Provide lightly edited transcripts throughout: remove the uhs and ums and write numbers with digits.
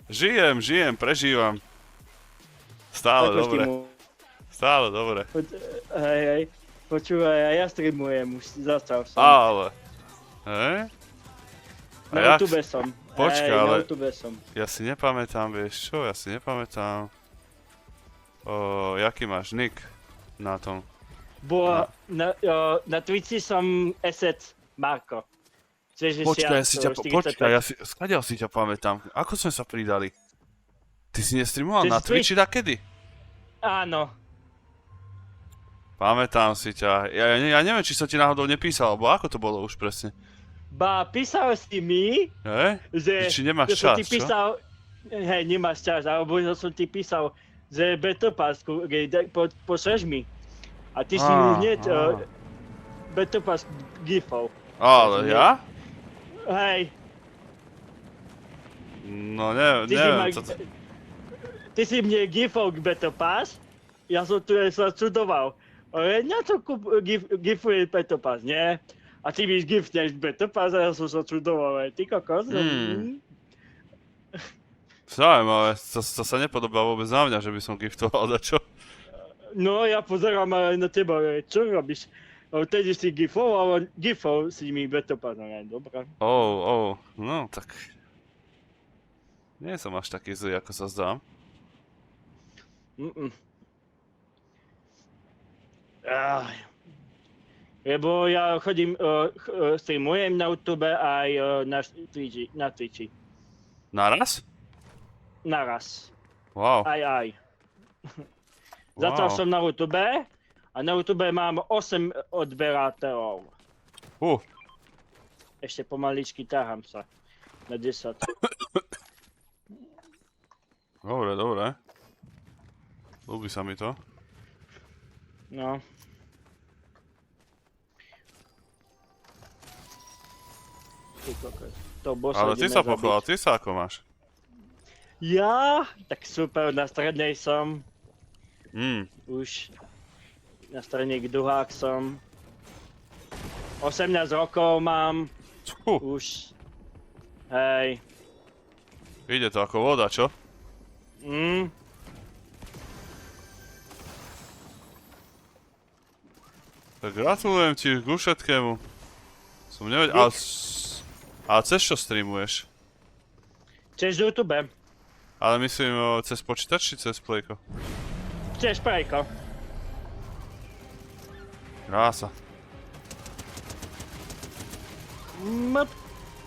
Žijem, prežívam. Stále dobre. Stále dobre. Hej. Počúvaj, ja streamujem, už zastal som. Ale. Hej? Na YouTube som. Počkaj, Hej, ale... na YouTube som. Ja si nepamätám, vieš čo? Ja si nepamätám. Jaký máš nick na tom? Na Twitchi som Esec Marko. 60, Počkaj, skadiaľ si ťa pamätám. Ako sme sa pridali? Ty si nestreamoval na Twitchi dakedy? Áno. Pamätám si ťa. Ja neviem, či som ti náhodou nepísal, alebo ako to bolo už presne. Písal si mi, že... Či nemáš čas, čo? Hej, nemáš čas, alebo som ti písal, že Battle Pass, pošleš mi. A ty si mi hneď Battle Pass gifov. Ale ja? Hej. No neviem. Ty si mne gifol k Battle Pass, ja som tu sa čudoval. Ale na čo gifuje Battle Pass, nie? A ty mi gifneš Battle Pass a ja som sa čudoval, ty kokos. Zaujímavé, to sa nepodobá vôbec na mňa, že by som giftoval dačo. No ja pozerám aj na teba, čo robíš? Tedy si gifol si mi Battle Pass, dobré. No tak... Nie som až taký zlý, ako sa zdám. Lebo ja chodím, streamujem na YouTube aj na Twitchi. Naraz? Naraz. Wow. Aj. Začal som na YouTube a na YouTube mám 8 odberateľov. Ešte pomaličky ťahám sa na 10. Dobre. Ľúbi sa mi to. No. Ale ty sa pochvál, ty sa ako máš? Ja? Tak super, na strednej som. Už na strednej druhák som. 18 rokov mám. Už. Hej. Ide to ako voda, čo? Tak gratulujem ti ku všetkému. Som nevedel, ale cez čo streamuješ? Cez YouTube. Ale myslím cez počítač či cez Playko? Cez Playko. Krása.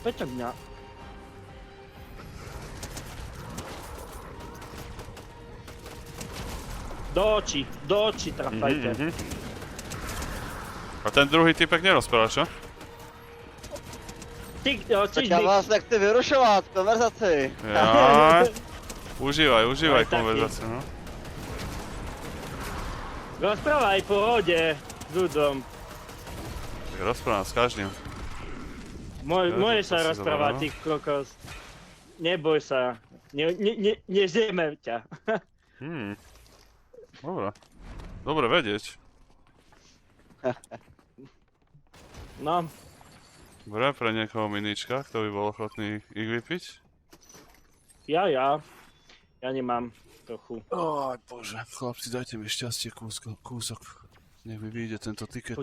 Prečo mňa? Do očí trafajte. A ten druhý typek nerozprával, čo? Tak já vás nechci vyrušovat, konverzaci. Jaj. Užívaj konverzaci, no. Rozprávaj pohode s ľudom. Tak rozprávam s každým. Môžeš sa rozprávať, ty kokos. Neboj sa. Nežijeme ťa. Dobre vedieť. No. Dobre, pre niekoho minička, kto by bol ochotný ich vypiť? Ja nemám trochu. Bože, chlapci, dajte mi šťastie kúsok. Nech mi vyjde tento tiket.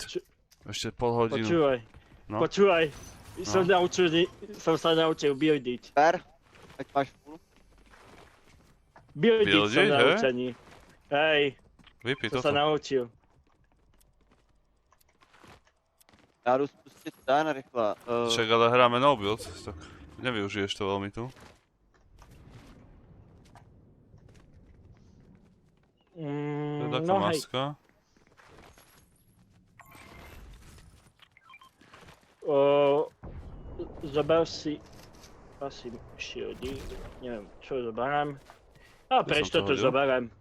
Ešte pol hodinu. Počúvaj. Som sa naučil buildiť. Per, ať máš full. Buildiť som naučený. Hej. Vypij toto. toto. Som sa naučil. Já jdu spustit ten rychle. Však ale hráme no build, tak nevyužiješ to veľmi tu. To je taká maska. Zober si asi shieldy, neviem čo zoberám. A prečo to zoberám?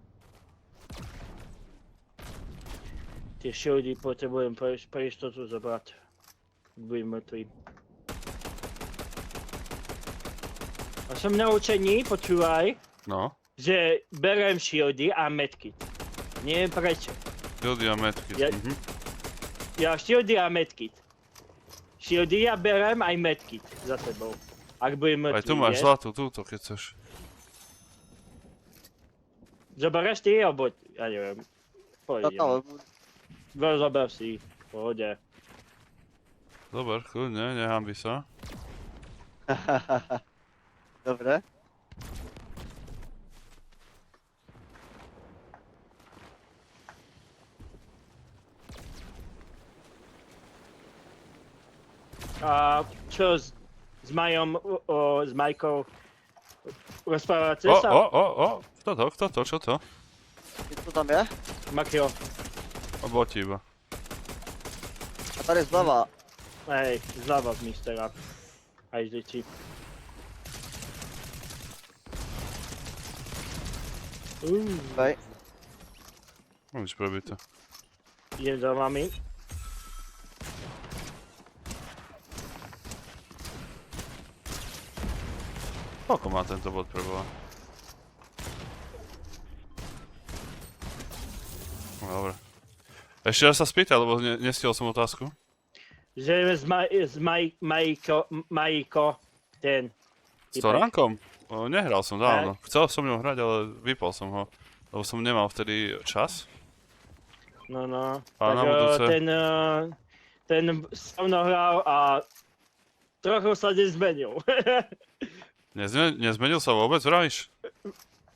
Tie shieldy potrebujem pre istotu zobrať. Budem mŕtvý. A som naučený, počúvaj. No. Že berem shieldy a medkit. Neviem prečo. Shieldy a medkit, Ja shieldy a medkit. Shieldy ja berem aj medkit za tebou. Ak budem mŕtvý, aj tu máš zlatú, túto keď chceš. Zoberieš ty, alebo ja neviem. To Pôjdem. tam, Zober si, v pohode. Dobre, kľudne, nehambi sa. Dobre. A čo s Majom, s Majkou? Rozprávate O, sa? kto to, čo to? Co tam je? Makio, A boti iba. A tady zleva. hej, zľava z mistera. Aj z deti. Okej. No nič prebité. Idem za vami. Koľko má tento bod preboha? No, dobre. Ešte raz sa spýtaj, lebo nestihol som otázku. Že Majko, ten. S Toránkom? Nehral som dávno. Chcel som ňou hrať, ale vypol som ho. Lebo som nemal vtedy čas. No. A Tak na budúce? ten so mnou hral a trochu sa nezmenil. Nezmenil sa vôbec, vravíš?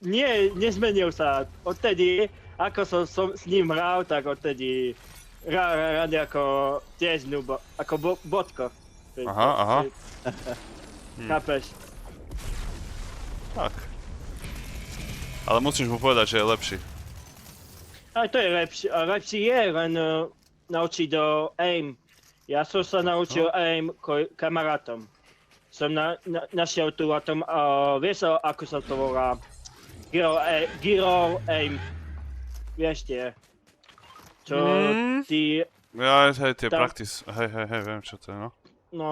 Nie, nezmenil sa. Odtedy, ako som s ním hral, tak odtedy hral ako tiež nubo, ako bodko. Aha. Chápeš? Tak. Ale musíš mu povedať, že je lepší. Aj to je lepšie. A lepší je len naučiť do aim. Ja som sa naučil aim kamarátom. Som našiel tu o tom, vieš ako sa to volá? Giro aim. Vieš tie. Čo ty... Ja, hej, tie Tam- practice. Hej, viem čo to je, no. No,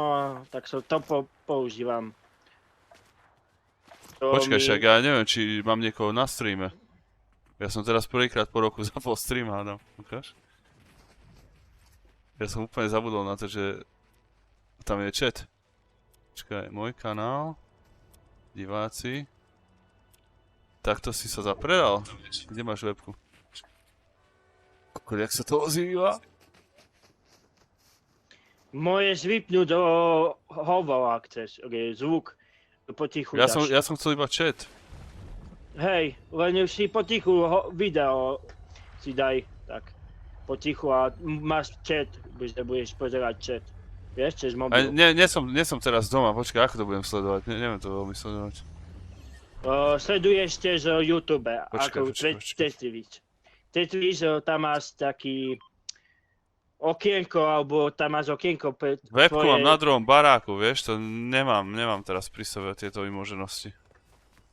tak som to používam. To Počkaj, mi- však ja neviem, či mám niekoho na streame. Ja som teraz prvýkrát po roku zapol stream, hádam. Ukáž? Ja som úplne zabudol na to, že tam je chat. Počkaj, môj kanál, diváci. Takto si sa zapredal. Kde máš webku? Kokos, jak sa to ozýva? Môžeš vypnúť do hovor, ak chceš, zvuk. Potichu Ja dáš. som chcel iba chat. Hej, len si potichu video si daj, tak. Potichu a máš chat, budeš pozerať chat. Vieš, cez A mobil. nie som teraz doma, počkaj, ako to budem sledovať? Neviem to veľmi sledovať. Sleduješ tiež YouTube, ako počkaj. Tetris, tam máš taký okienko, alebo tam máš okienko pre Webku mám na druhom baráku, vieš, to nemám teraz pri sebe tieto vymoženosti.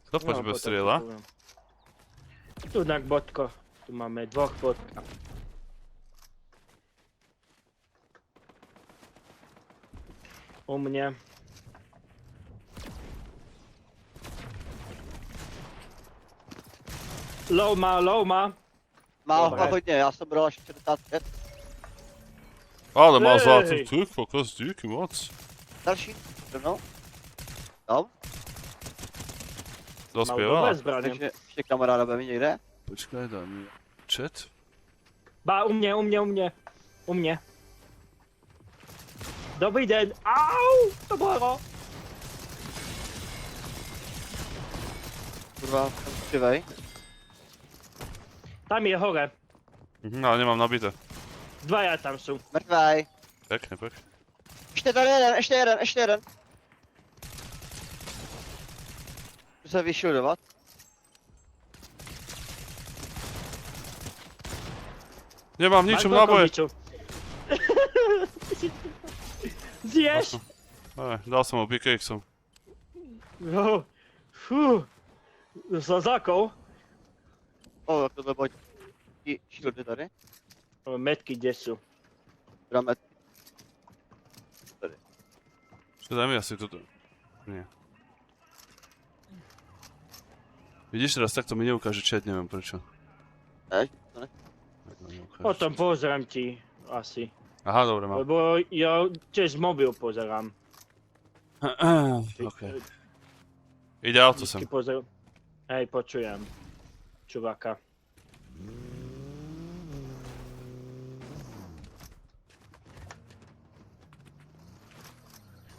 Kto po tebe strieľa? Tu na bodko, tu máme dvoch bodka. U mňa. Low má. Má Dobre. ho hodně, já jsem bral až 45. Ale má Hej. zlatú ty, kokos, díky moc. Další, rovnou. No, Dospieval. Dobré zbranie. takže ještě kamaráda bude mít někde. Počkaj, daj mi chat. Ba, u mne. Dobrý den. Au, to bolo. Kurva, jsem křivej. Tam je hore. Ale nemám nabité. Dvaja tam sú. Mrtvej. Pekne. Ještě tady jeden, ještě jeden. Chci se vyšildovat. Nemám ničom náboje. Zješ? Dal som ho pickaxeom. No. Fú. Sa zakol. O, jak tohle pojď. Shieldy tady. Metky kde sú? Dáme. Daj mi asi toto. Nie. Vidíš teraz, takto mi neukáže chat, neviem prečo. Ne, to ne. Potom pozriem ti asi. Aha, dobre, mám. Lebo ja tiež mobil pozerám. OK. Ide auto sem. Vždycky pozerám. Hej, počujem. čuváka.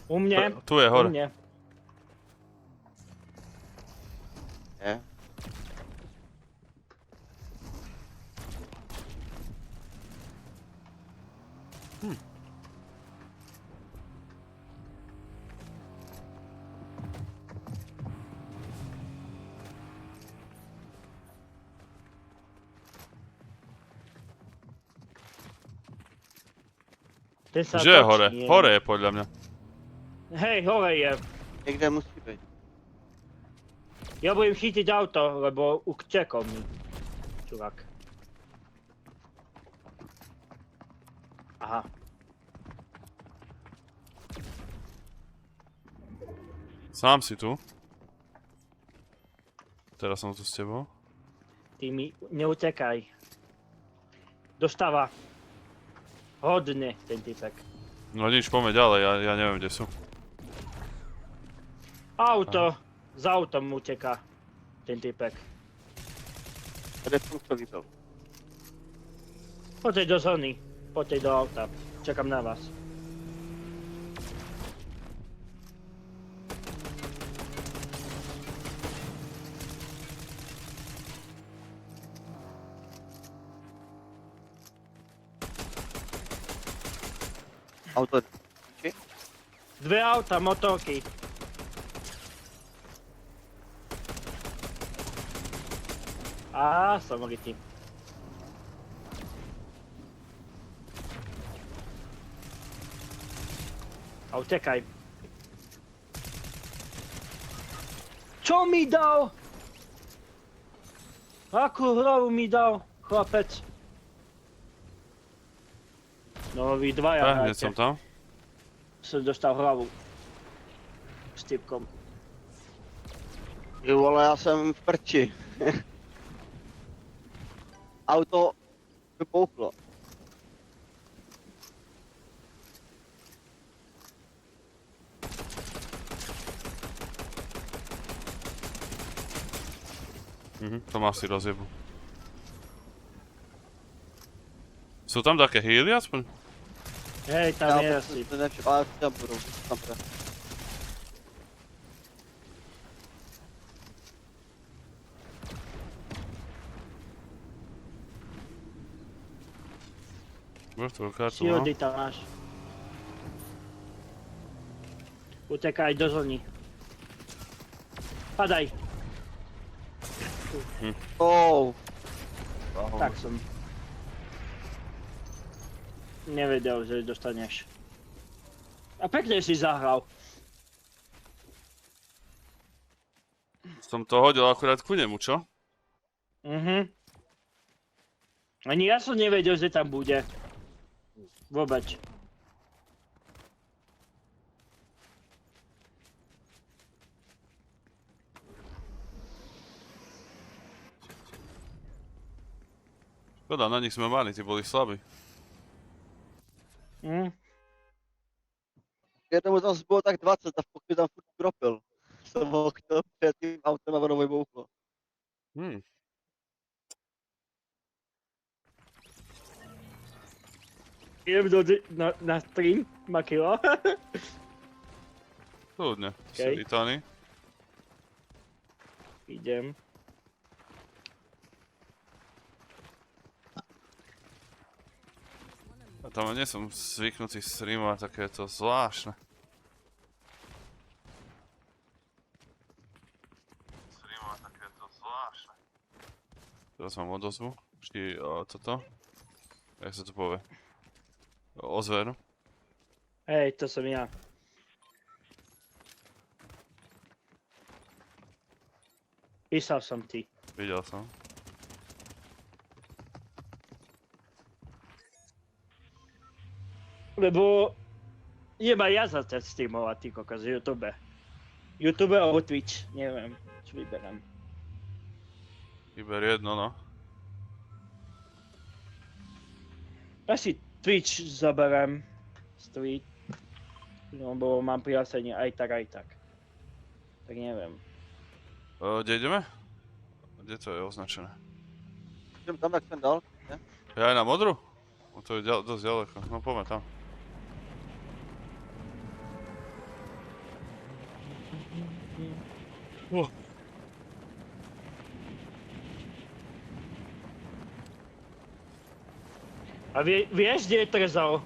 U mne, Tu je u hore. mne. Je. Ten sa Že je točí, hore? nie? Hore je podľa mňa. Hej, hore je. Niekde musí byť. Ja budem chytiť auto, lebo utekol mi. Čuvák. Aha. Sám si tu. Teraz som tu s tebou. Ty mi neutekaj. Dostáva. Hodne ten typek. No nič, poďme ďalej, ja neviem, kde sú. Auto. Za autom uteká. Ten typek. Tady som to videl. Poďte do zóny. Poďte do auta. Čakám na vás. Auto. Dve auta, motorky. Á, som rytý. A utekaj. Čo mi dal? Akú hlavu mi dal, chlapec? No vy dvaja Hneď hráte. som tam. Som dostal hlavu. S typkom. Ty vole, já jsem v prči. Auto vypouchlo. To má si rozjebu. Sú tam také healy aspoň? Hej, tam je asi. To nevšim, ale tam budou. Tam bude. Mŕtvú kartu, no. Shieldy tam máš. Utekaj do zóny. Padaj. Oh. Tak som. Nevedel, že dostaneš. A pekne si zahral. Som to hodil akurát ku nemu, čo? Ani ja som nevedel, že tam bude. Vôbec. Škoda, na nich sme mali, tí boli slabí. Jednomu tam bylo tak 20 a pokud tam furt dropil. Jsem ho chtěl před tím autem a ono vybouchlo. Idem na stream, Makilo. Kľudne, Okej. si vítaný. Idem. A tam nie som zvyknutý streamovať takéto zvláštne. Teraz mám odozvu. Vždy toto. Jak sa to povie? Ozveru. Hej, to som ja. Písal som ti. Videl som. Lebo jeba ja začať streamovať, ty kokos, YouTube. YouTube alebo Twitch, neviem, čo vyberám. Vyber jedno, no. Asi Twitch zaberám. Street. No, bo mám prihlásenie aj tak, aj tak. Tak neviem. Kde ideme? Kde to je označené? Idem tam, jak jsem dal. Ne? Ja aj na modru? No to je dosť ďaleko. No poďme tam. A vieš, kde je trezor?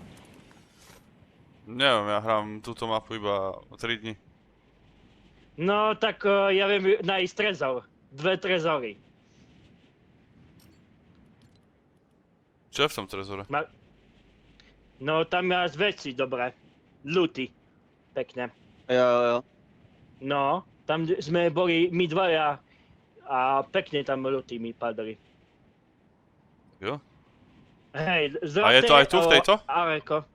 Neviem, ja hrám túto mapu iba 3 dní. No, tak ja viem nájsť trezor. 2 trezory. Čo je v tom trezore? No, tam máš veci, dobre. Luty. Pekne. Jo. No, tam sme boli my dvaja a pekne tam luty mi padali. Jo? Hej, A je to aj tu v tejto? Areko.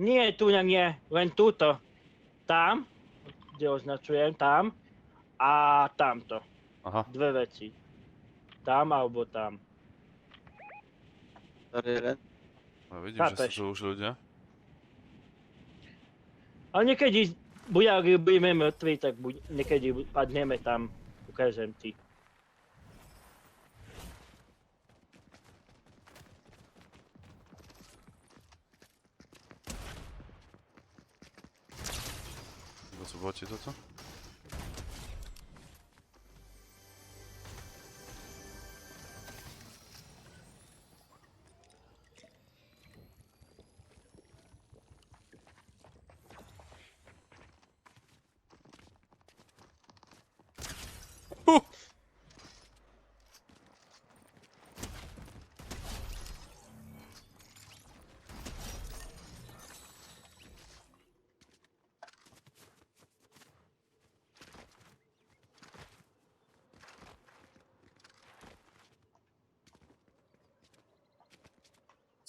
Nie, tu nie, len túto. Tam, kde označujem, tam a tamto. Aha. 2 veci. Tam alebo tam. Tady jeden. No, vidím, že Chápeš. sú tu už ľudia. Ale niekedy, ak budeme mŕtvi, tak niekedy padneme tam, ukážem ti. To sú boti toto?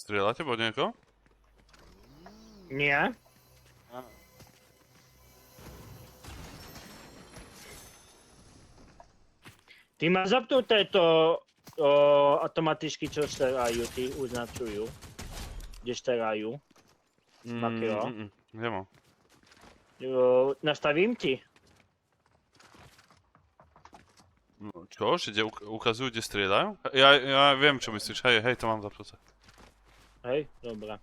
Strieľate pod niekoho? Nie? Áno. Ty máš zapnuté to automaticky, čo sterajú, ty označujú. Kde sterajú. Makro. Nemám. Nastavím ti. No, čo? Že ukazujú, kde strieľajú? Ja viem, čo myslíš. Hej, to mám zapnuté. Hej, dobrá.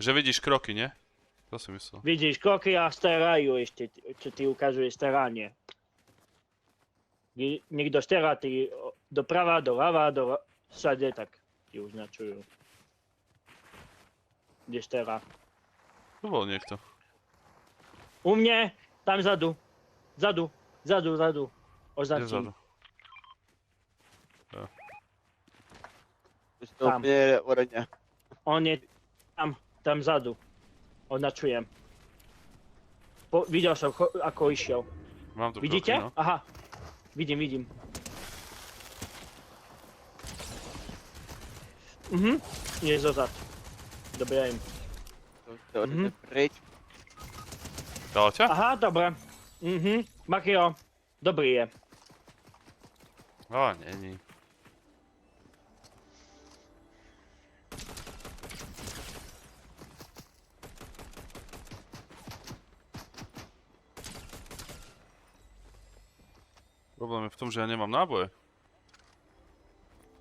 Že vidíš kroky, nie? To si myslel. Vidíš, kroky a sterajú ešte, čo ti ukazuje steranie. Niekto sterá, ty doprava, doľava, všade, tak ti označujú. Kde sterá. Tu bol niekto. U mne, tam zadu. Zadu. Kde Označím. vzadu? Vystoupí ode mě. On je tam zadu. Označujem. Videl som, ako išiel. Mám tu Vidíte? kroky, no. Aha. Vidím. Je zozad. Dobre, ja im. To ode mě pryč. Dal ťa? Aha, dobre. Makio, dobrý je. Á, není. Problém je v tom, že ja nemám náboje.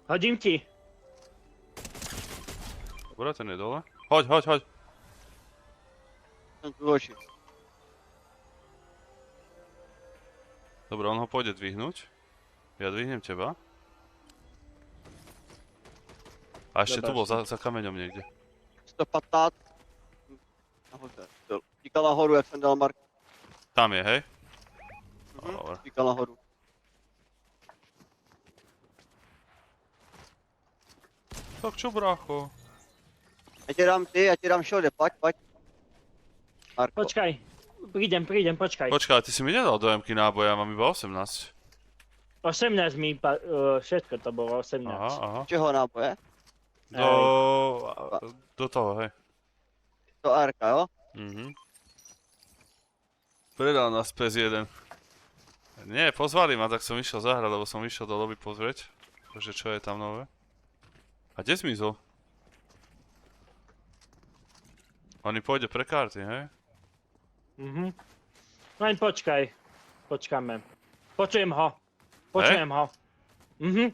Hodím ti. Dobre, ten je dole. Hoď. Jsem tu hoši. Dobre, on ho pôjde dvihnúť. Ja dvihnem teba. A ešte tu Dobre, bol za kameňom niekde. 115. Nahoře. Tíkal nahoru, jak jsem dal Mark. Tam je, hej? Dobre. Tíkal nahoru. Tak čo, brácho? Já ti dám šode, pojď. Marko. Počkaj. Prídem, počkaj. Počkaj, ty si mi nedal do M-ky náboja, ja mám iba 18. 18 mi, všetko to bolo 18. Aha. Čeho náboje? Do toho, hej. To Arka, jo? Predal nás PS1. Nie, pozvali ma, tak som išiel zahrať, lebo som išiel do lobby pozrieť, že čo je tam nové. A kde zmizol? Oni pôjde pre karty, hej? Len počkaj. Počkáme. Počujem ho. Počujem ho.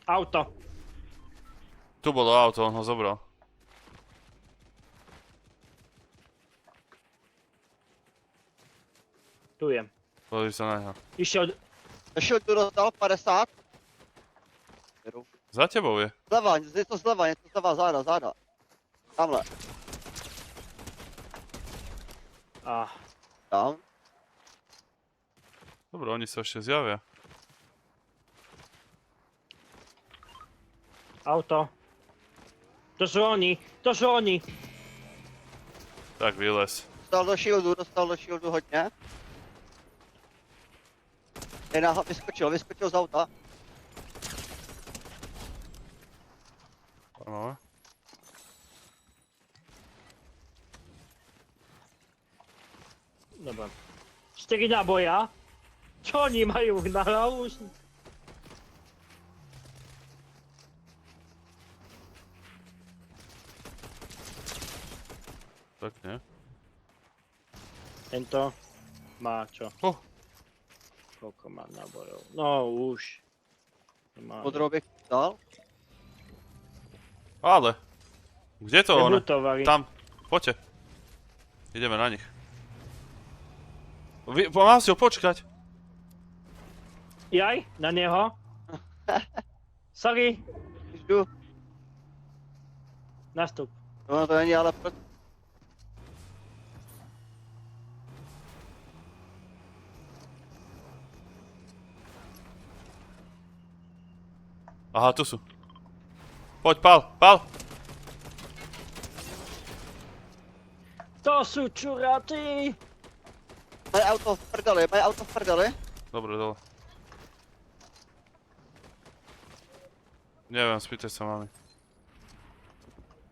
Auto. Tu bolo auto, on ho zobral. Tu je. Pozri sa na neho. Išiel... Shieldu rozdal 50. Za tebou je. Zleva, je to zleva, záda. Tamhle. Down. Dobre, oni sa ešte zjavia. Auto. To sú oni. Tak vylez. Dostal do shieldu hodně. Vyskočil z auta. Máme. Dobre. 4 náboja. Čo oni majú na hlavu? Tak nie. Tento má čo? Oh. Koľko má nábojov? No už. Nemá. Podrobek dal. Ale. Kde to one? Debutovali. Tam. Poďte. Ideme na nich. Mám si ho počkať. Jaj, na neho. Sorry, Jdu. nastup. No to není ale proč. Aha, tu sú. Poď, pál. To sú čuraty. Mají auto v prdeli. Dobre, dole. Neviem, spýtaj sa mami.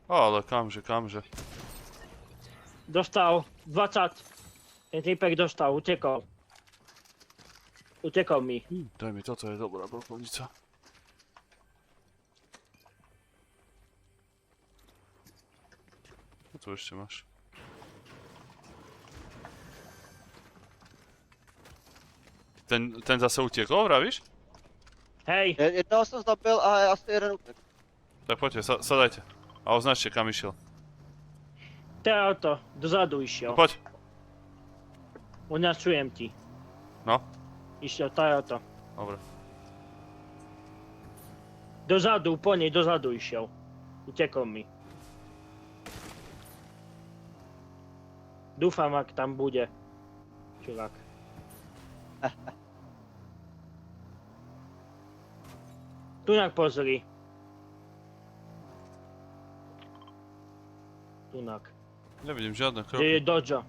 Ale kamže. Dostal 20. Ten typek dostal, utekol. Utekol mi. Daj mi, toto je dobrá brokovnica. Čo tu ešte máš? Ten zase utiekol, vravíš? Hej, Jednoho jsem zabil a asi jeden utek. Tak poďte, sadajte. A označte, kam išiel. to je auto, dozadu No išiel. poď. Označujem ti. No, Išiel, to je auto. dobre. Dozadu, úplne dozadu išiel. Utekol mi. Dúfam, ak tam bude. Čurák. Tunak pozri. Tunak. Nevidím žiadne Kde kroky. je Dojo?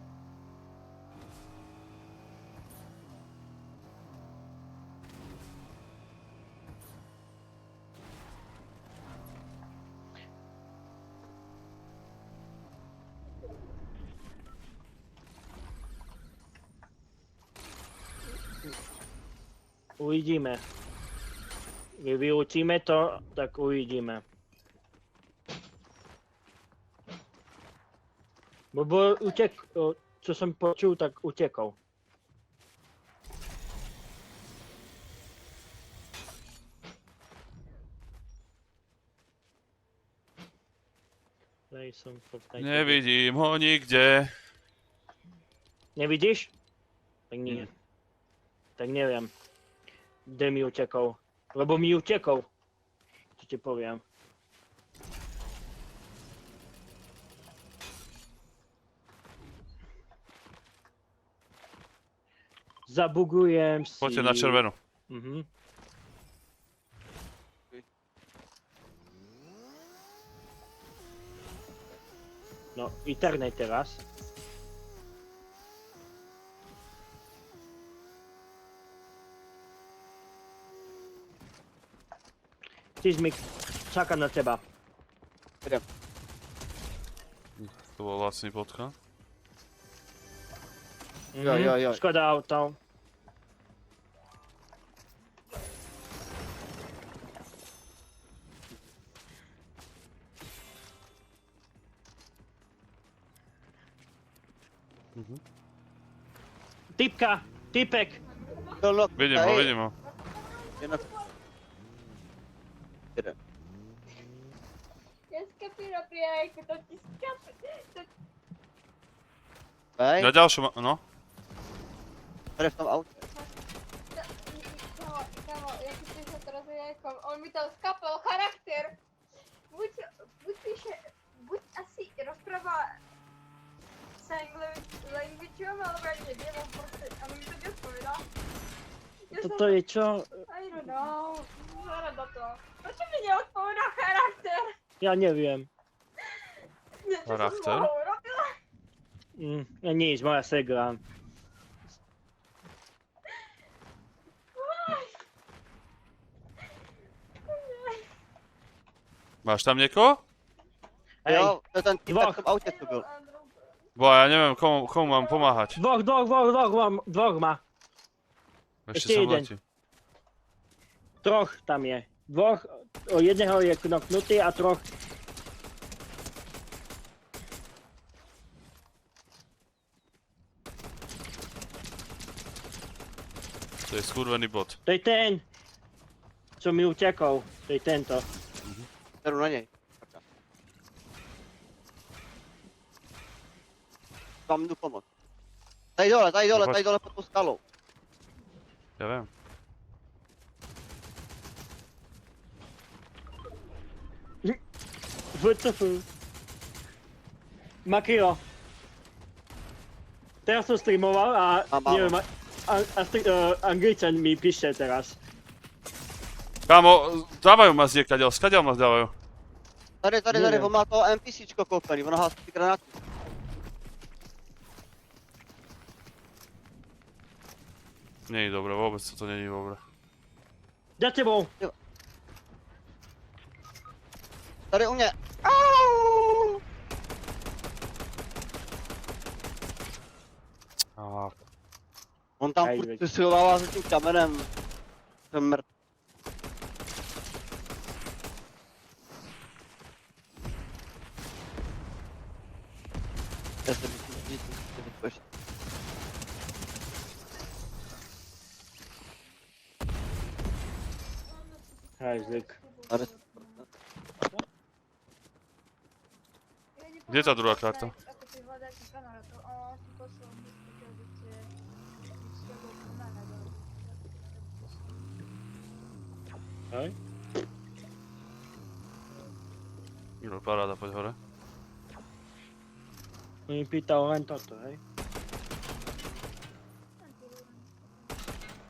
Uvidíme. Keď vyučíme to, tak uvidíme. Bo čo som počul, tak utekol. Nevidím ho nikde. Nevidíš? Tak nie. Tak neviem. Kde mi utekol. Lebo mi utekol. Čo ti poviem. Zabugujem si... Poďte na červenú. Mhm. No, internet teraz. Tizmik, čakám na teba. Idem. To bol vlastný potka. Jo. Škoda auto. Typek. No, Vidím ho. Jedna jeden. Ja skapíram prijajku, to ti skapí. Hej, Na ďalšom, no. tady v tom autě. Kámo, jak si píše teraz jajkom, on mi tam skapal charakter. Buď píše, buď asi rozpráva sign languageom, alebo ja neviem, proste, a mi to neodpovedá. Toto je čo? I don't know, zarada to. Prečo mi neodpovedá charakter? Ja neviem. Niečo som Charakter? s mohou robila. Nič, moja segra. Máš tam niekoho? Hej, Jo, to je ten týpek Dvoch. v tom autě, co byl. Bo ja neviem, komu mám pomáhať. dvoch má. Ešte Ešte som jeden. letí. Troch tam je. Dvoch, jedného je knoknutý a troch. To je skurvený bot. To je ten, čo mi utekol. To je tento. Jdu na něj. Vám jdu pomoct. Tady dole pod tou skalou. Ja viem. WTF. Makio. Teraz som streamoval a Mám. neviem, Angličan mi píše teraz. Kámo, dávajú ma zdiekaďal, skadiaľ ma dávajú. Tady, Nevím. on má to NPCčko koupený, ono hází ty granáty. Nie je dobré, vôbec to nie je dobré. Za tebou. Tady u mě. Au! Á, On tam Hej, furt veď. vysilovává za tím kamenem. Jsem mrt. Já se myslím, že to vytvořit. Hajzlik. Tady. Kde je tá druhá karta? Ako ty hľadáte kamarátu, a ti poslal mi spýtať, že ste s tebou kamarátov. Hej. no, paráda, poď hore. On mi pýtal len toto, hej.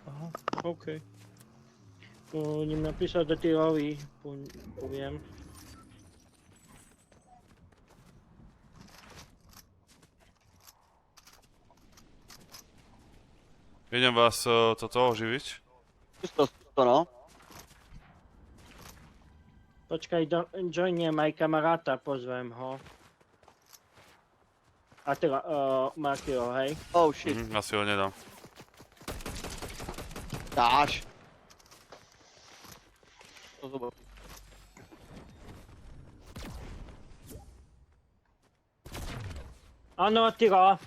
Aha, OK. Ním napísať detailový, poviem. Idem vás toto oživiť. Zkus to no. Počkaj, joiniem aj kamaráta, pozvem ho. A teda, Makio, hej. Oh shit. Asi ho nedám. Dáš. To zobo. Áno, Tyro.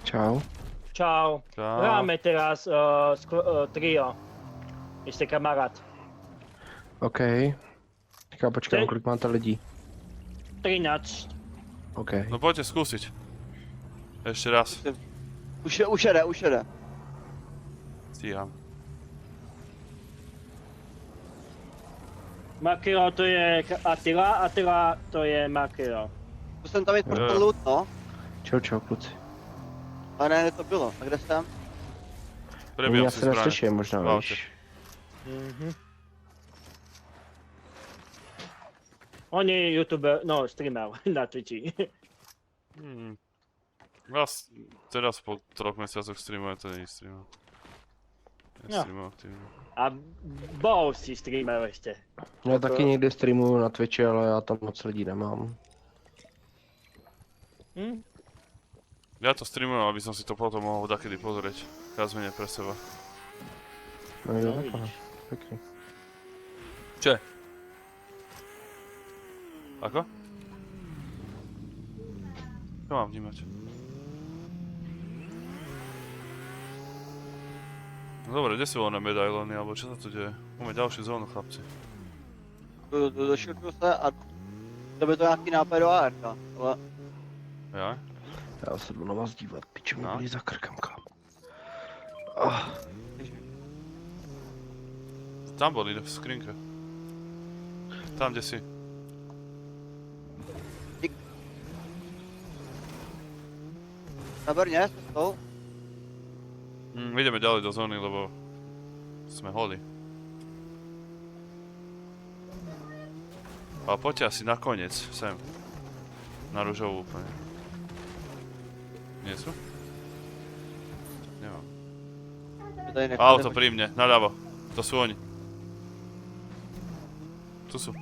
Čau. Čau. Čau. Hráme teraz trio. Jste kamarát. OK. Říká, počkej, Ty- kolik máte lidí? 13. OK. No poďte skúsiť. Ešte raz. Už jede. Stíham. Makio to je Attila, Attila to je Makio. Zkusím tam jít pro Jo. ten loot, no. Čau, kluci. Ale ne, to bylo. A kde jsem? Prebijam Já si se zbraň. neslyším možná, V autě. víš. Mhm. On je youtuber, no streamer na Twitchi. Vás teraz po 3 mesiacoch streamujem, to nie je streamer. No. Streamujem aktívne. A bol si streamer ešte. Já taky někdy streamuju na Twitchi, ale já tam moc lidí nemám. Hm? Ja to streamujem, aby som si to potom mohol dakedy pozrieť. Viac menej pre seba. No jo, No, takhle. vidíš. Pěkný. Če? Ako? Čo mám vnímať? No dobre, kde sú one medailony, alebo čo sa tu deje? Máme ďalšiu zónu, chlapci. Došutuju se a to by to nějaký nápad do ARK, ale Ja? Já se jdu na vás dívat, piče mi No. byli za krkem, kam. Ah, Tam boli v skrinke. Tam, kde si. na Brně cestou. Ideme ďalej do zóny, lebo sme holi. Ale poďte asi nakoniec, sem. Na ružovú úplne. Nie sú? Nemám. Tady nechci Auto pri mne, naľavo. To sú oni. Tu sú.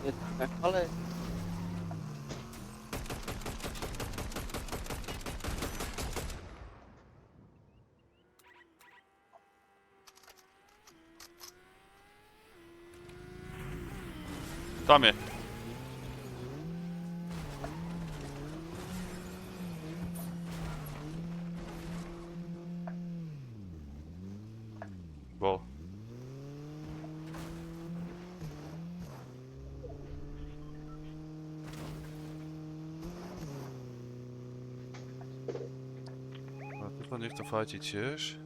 mě nechali. Tam je. Bol. A tu niekto fajti tiež.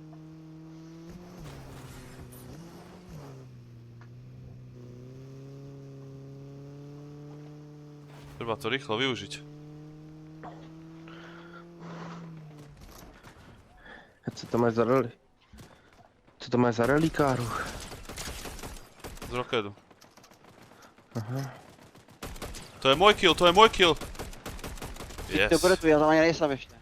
Treba to rýchlo využiť. co to máš za rally? Co to máš za relikáru? Z roketu. Aha. To je môj kill, to je môj kill! Yes. To bude tu, já tam ani nejsem ještě.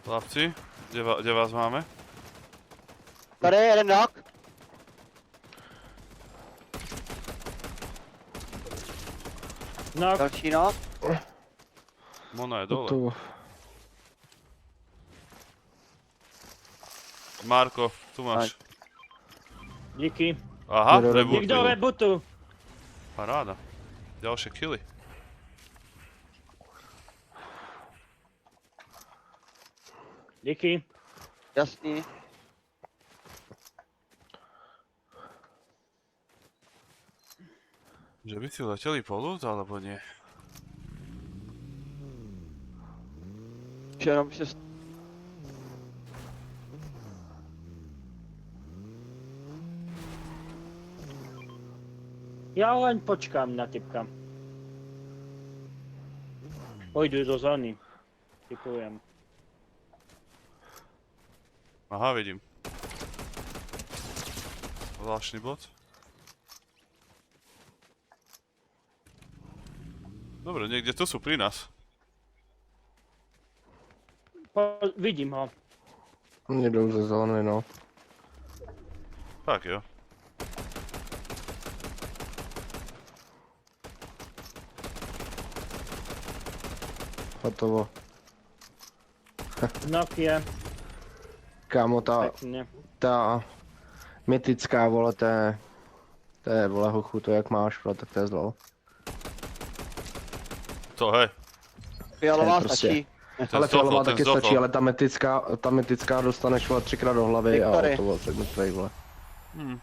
Chlapci, kde vás máme? Tady je jeden knock. No, Další knock. Mona je dole. To, Marko, tu máš. díky. Aha, Niekto reboot. Nikto rebutu. Paráda. Ďalšie killy. Díky. Jasný. Že by si leteli po loot, alebo nie? Jenom se Ja len počkám na typka. Pôjdu do zóny. Typujem. Aha, vidím. Zvláštny bod. Dobre, niekde tu sú pri nás. Vidím ho. jdou ze zóny, no. Tak jo. Hotovo. Nokia. Kámo, Pekne. ta mytická, vole, to je, vole, hochu, to jak máš, vole, tak to je zlo. To hej. fialová Prostě. stačí. Ten Ale zdochl, fialová ten taky zdochl. stačí, ale ta mytická dostaneš, vole, 3krát do hlavy a Viktory. hotovo, tak mrtvej, vole. Hm.